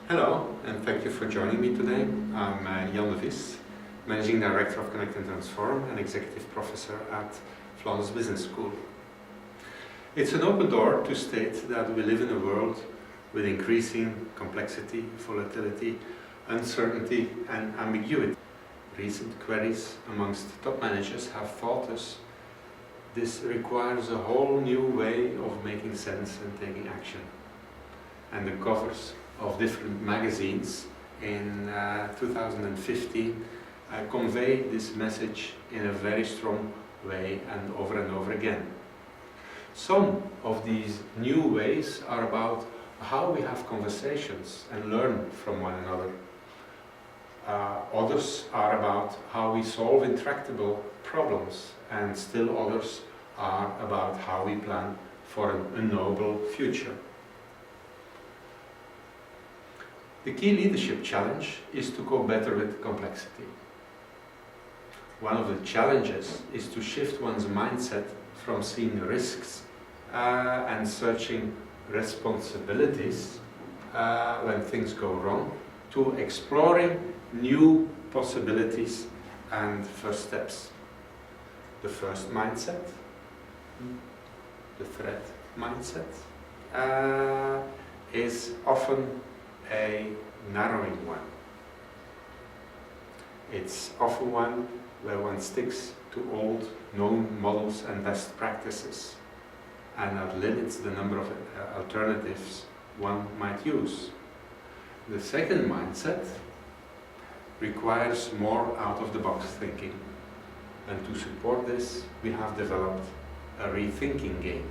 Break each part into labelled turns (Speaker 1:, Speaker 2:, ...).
Speaker 1: Hello, and thank you for joining me today. I'm Jan de Vis, Managing Director of Connect and Transform and Executive Professor at Flanders Business School. It's an open door to state that we live in a world with increasing complexity, volatility, uncertainty and ambiguity. Recent queries amongst top managers have taught us this requires a whole new way of making sense and taking action. And the covers of different magazines in 2015 convey this message in a very strong way and over again. Some of these new ways are about how we have conversations and learn from one another. Others are about how we solve intractable problems, and still others are about how we plan for a noble future. The key leadership challenge is to go better with complexity. One of the challenges is to shift one's mindset from seeing risks and searching responsibilities when things go wrong to exploring new possibilities and first steps. The first mindset, the threat mindset, is often a narrowing one. It's often one where one sticks to old known models and best practices, and that limits the number of alternatives one might use. The second mindset requires more out-of-the-box thinking, and to support this we have developed a rethinking game.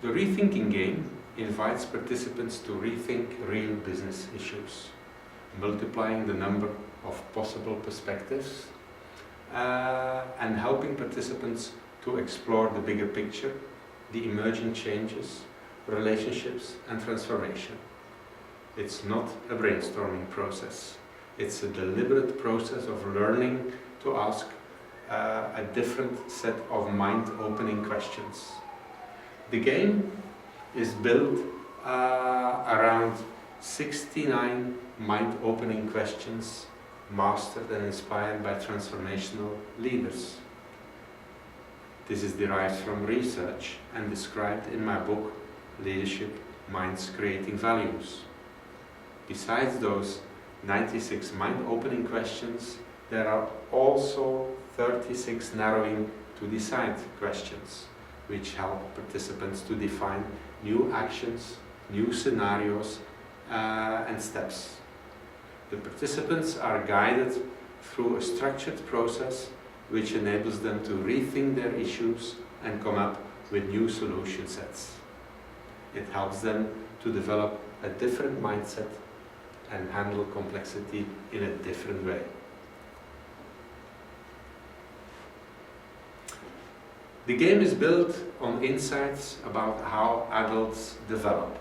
Speaker 1: The rethinking game invites participants to rethink real business issues, multiplying the number of possible perspectives and helping participants to explore the bigger picture, the emerging changes, relationships and transformation. It's not a brainstorming process. It's a deliberate process of learning to ask a different set of mind-opening questions. The game is built around 69 mind-opening questions mastered and inspired by transformational leaders. This is derived from research and described in my book, Leadership, Minds Creating Values. Besides those 96 mind-opening questions, there are also 36 narrowing to decide questions, which help participants to define new actions, new scenarios and steps. The participants are guided through a structured process which enables them to rethink their issues and come up with new solution sets. It helps them to develop a different mindset and handle complexity in a different way. The game is built on insights about how adults develop.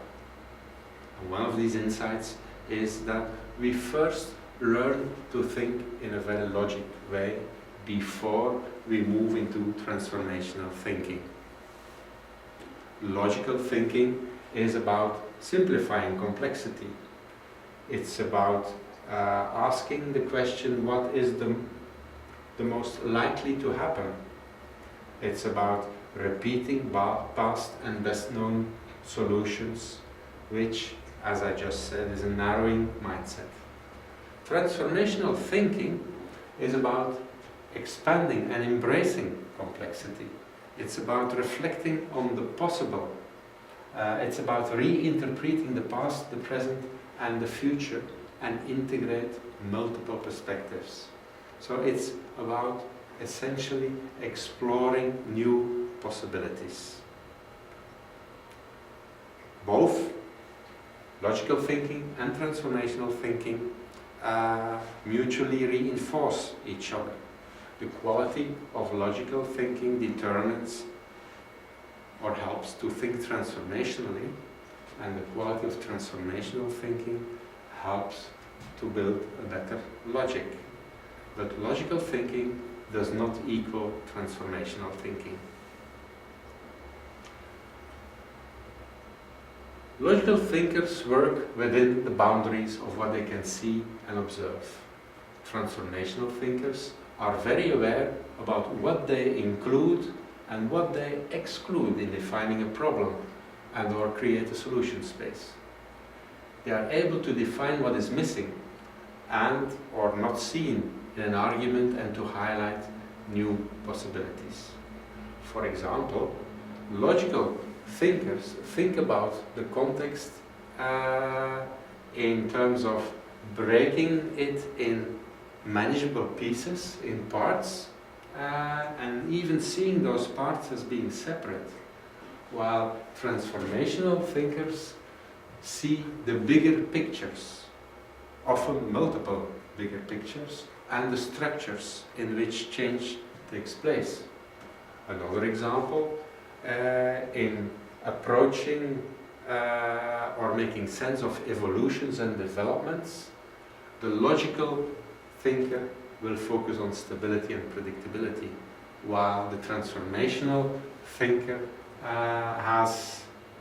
Speaker 1: And one of these insights is that we first learn to think in a very logic way before we move into transformational thinking. Logical thinking is about simplifying complexity. It's about asking the question, what is the most likely to happen? It's about repeating past and best known solutions, which, as I just said, is a narrowing mindset. Transformational thinking is about expanding and embracing complexity. It's about reflecting on the possible. It's about reinterpreting the past, the present and the future and integrate multiple perspectives. So it's about essentially exploring new possibilities. Both logical thinking and transformational thinking mutually reinforce each other. The quality of logical thinking determines or helps to think transformationally, and the quality of transformational thinking helps to build a better logic. But logical thinking does not equal transformational thinking. Logical thinkers work within the boundaries of what they can see and observe. Transformational thinkers are very aware about what they include and what they exclude in defining a problem and or create a solution space. They are able to define what is missing and or not seen in an argument and to highlight new possibilities. For example, logical thinkers think about the context in terms of breaking it in manageable pieces, in parts, and even seeing those parts as being separate, while transformational thinkers see the bigger pictures, often multiple bigger pictures, and the structures in which change takes place. Another example, in approaching or making sense of evolutions and developments, the logical thinker will focus on stability and predictability, while the transformational thinker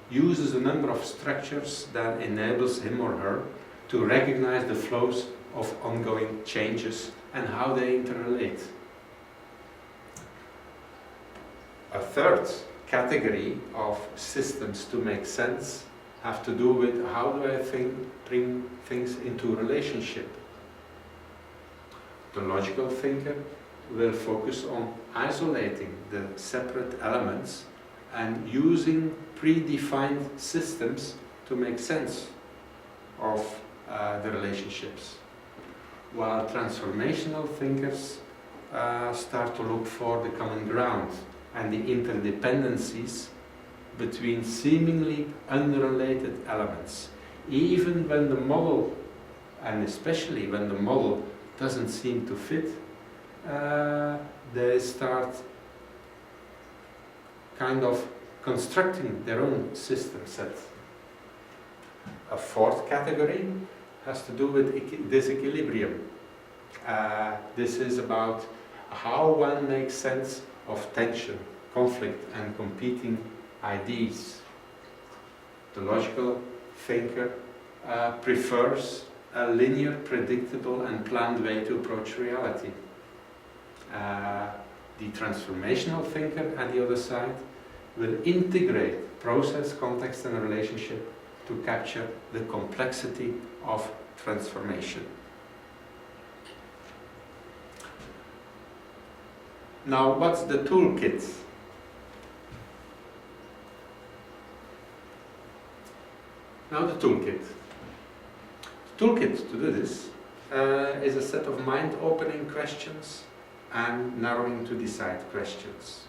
Speaker 1: uses a number of structures that enables him or her to recognize the flows of ongoing changes and how they interrelate. A third category of systems to make sense have to do with how do I bring things into relationship. The logical thinker will focus on isolating the separate elements and using predefined systems to make sense of the relationships, while transformational thinkers start to look for the common ground and the interdependencies between seemingly unrelated elements, even when the model, and especially when the model doesn't seem to fit, they start kind of constructing their own system set. A fourth category has to do with disequilibrium. This is about how one makes sense of tension, conflict, and competing ideas. The logical thinker prefers a linear, predictable, and planned way to approach reality. The transformational thinker, on the other side, will integrate process, context, and relationship to capture the complexity of transformation. Now, what's the toolkit? Now the toolkit. The toolkit to do this is a set of mind-opening questions and narrowing to decide questions.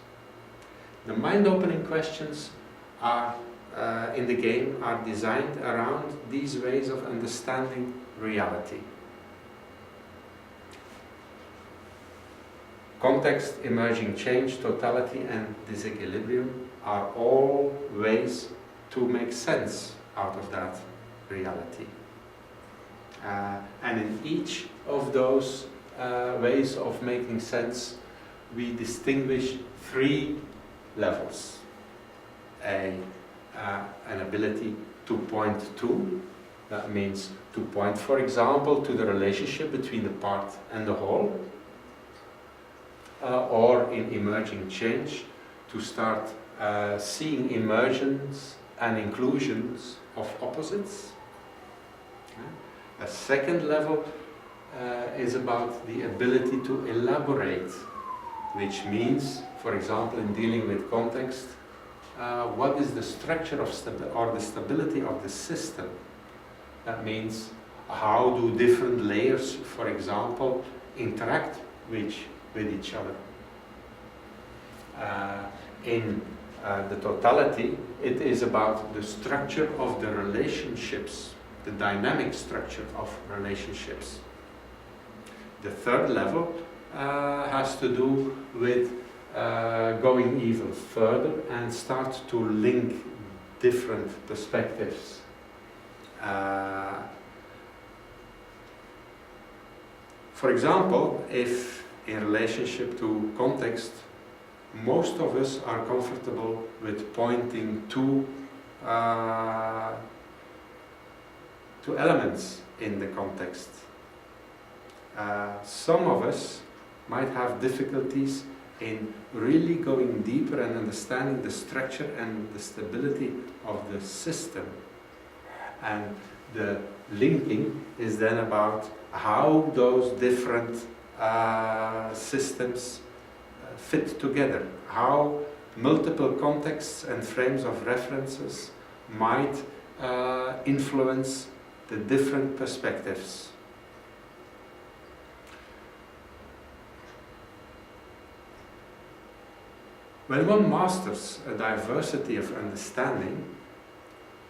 Speaker 1: The mind-opening questions are in the game are designed around these ways of understanding reality. Context, emerging change, totality, and disequilibrium are all ways to make sense out of that reality. And in each of those ways of making sense, we distinguish three levels. An ability to point to, that means to point, for example, to the relationship between the part and the whole, or in emerging change, to start seeing emergence and inclusions of opposites. A second level is about the ability to elaborate, which means, for example, in dealing with context, what is the structure of the stability of the system? That means how do different layers, for example, interact with each other. In the totality, it is about the structure of the relationships, the dynamic structure of relationships. The third level has to do with going even further and start to link different perspectives. For example, if in relationship to context, most of us are comfortable with pointing to to elements in the context. Some of us might have difficulties in really going deeper and understanding the structure and the stability of the system. And the linking is then about how those different systems fit together, how multiple contexts and frames of references might influence the different perspectives. When one masters a diversity of understanding,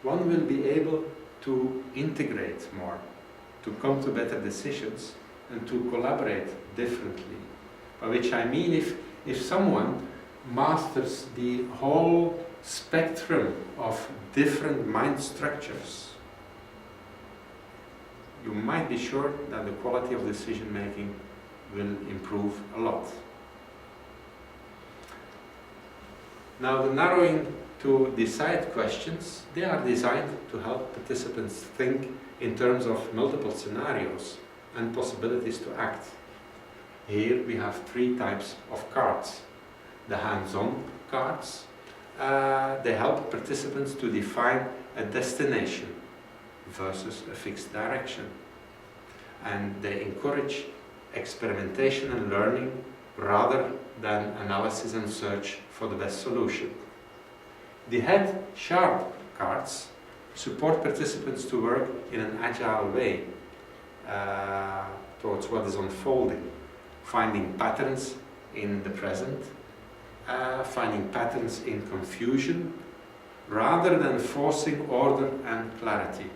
Speaker 1: one will be able to integrate more, to come to better decisions and to collaborate differently. By which I mean, if someone masters the whole spectrum of different mind structures, you might be sure that the quality of decision making will improve a lot. Now, the narrowing to decide questions, they are designed to help participants think in terms of multiple scenarios and possibilities to act. Here we have three types of cards. The hands-on cards, they help participants to define a destination versus a fixed direction. And they encourage experimentation and learning rather than analysis and search for the best solution. The head sharp cards support participants to work in an agile way towards what is unfolding, finding patterns in the present, finding patterns in confusion, rather than forcing order and clarity.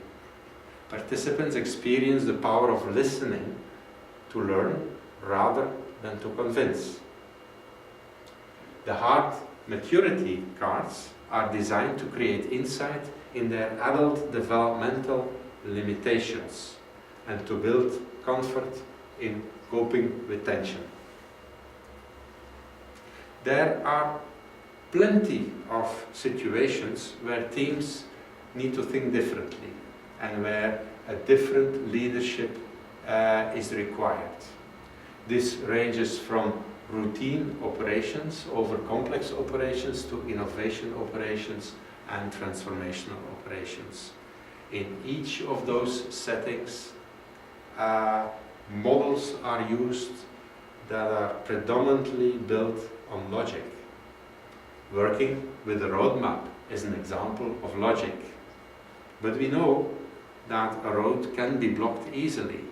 Speaker 1: Participants experience the power of listening to learn rather than to convince. The hard maturity cards are designed to create insight in their adult developmental limitations and to build comfort in coping with tension. There are plenty of situations where teams need to think differently and where a different leadership is required. This ranges from routine operations over complex operations to innovation operations and transformational operations. In each of those settings, models are used that are predominantly built on logic. Working with a roadmap is an example of logic. But we know that a road can be blocked easily.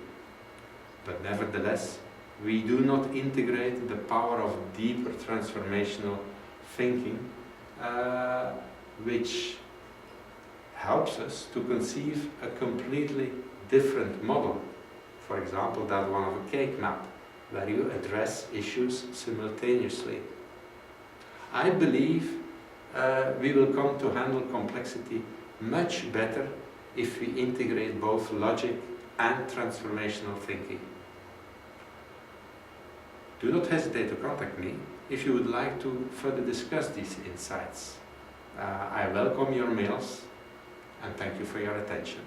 Speaker 1: But nevertheless, we do not integrate the power of deeper transformational thinking, which helps us to conceive a completely different model. For example, that one of a cake map, where you address issues simultaneously. I believe we will come to handle complexity much better if we integrate both logic and transformational thinking. Do not hesitate to contact me if you would like to further discuss these insights. I welcome your mails and thank you for your attention.